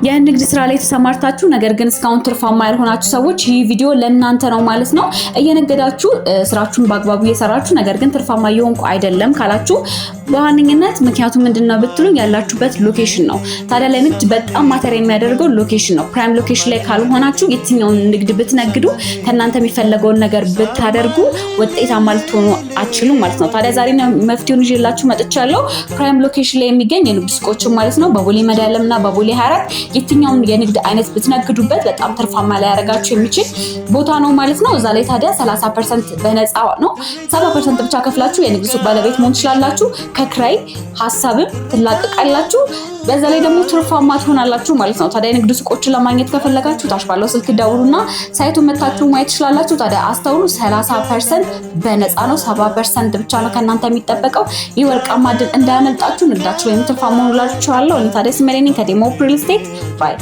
የንግድ ስራ ላይ ተሰማርታችሁ ነገር ግን እስካሁን ትርፋማ ያልሆናችሁ ሰዎች ይህ ቪዲዮ ለእናንተ ነው ማለት ነው። እየነገዳችሁ ስራችሁን በአግባቡ እየሰራችሁ ነገር ግን ትርፋማ እየሆንኩ አይደለም ካላችሁ በዋነኝነት ምክንያቱ ምንድነው ብትሉኝ ያላችሁበት ሎኬሽን ነው። ታዲያ ለንግድ በጣም ማተር የሚያደርገው ሎኬሽን ነው። ፕራይም ሎኬሽን ላይ ካልሆናችሁ የትኛውን ንግድ ብትነግዱ ከእናንተ የሚፈለገውን ነገር ብታደርጉ ውጤታማ ልትሆኑ አትችሉም ማለት ነው። ታዲያ ዛሬ መፍትሄውን ይዤላችሁ መጥቻለሁ። ፕራይም ሎኬሽን ላይ የሚገኝ የንግድ ሱቆችን ማለት ነው በቦሌ መድኃኔዓለምና በቦሌ 24 የትኛውን የንግድ አይነት ብትነግዱበት በጣም ትርፋማ ሊያደርጋችሁ የሚችል ቦታ ነው ማለት ነው። እዛ ላይ ታዲያ 30% በነፃ ነው። 70% ብቻ ከፍላችሁ የንግድ ሱቅ ባለቤት መሆን ትችላላችሁ። ከክራይ ሀሳብም ትላቀቃላችሁ። በዛ ላይ ደግሞ ትርፋማ ትሆናላችሁ ማለት ነው። ታዲያ የንግድ ሱቆችን ለማግኘት ከፈለጋችሁ ታች ባለው ስልክ ደውሉና ሳይቱን መታችሁ ማየት ትችላላችሁ። ታዲያ አስተውሉ 30% በነፃ ነው። 70% ብቻ ነው ከእናንተ የሚጠበቀው። ይህ ወርቃማ ዕድል እንዳያመልጣችሁ። ንግዳችሁ ላይ ትርፋማ ሆኑላችኋለሁ። እኔ ታዲያ ስሜ ነኝ ከዴሞ ሪል ስቴት ባይ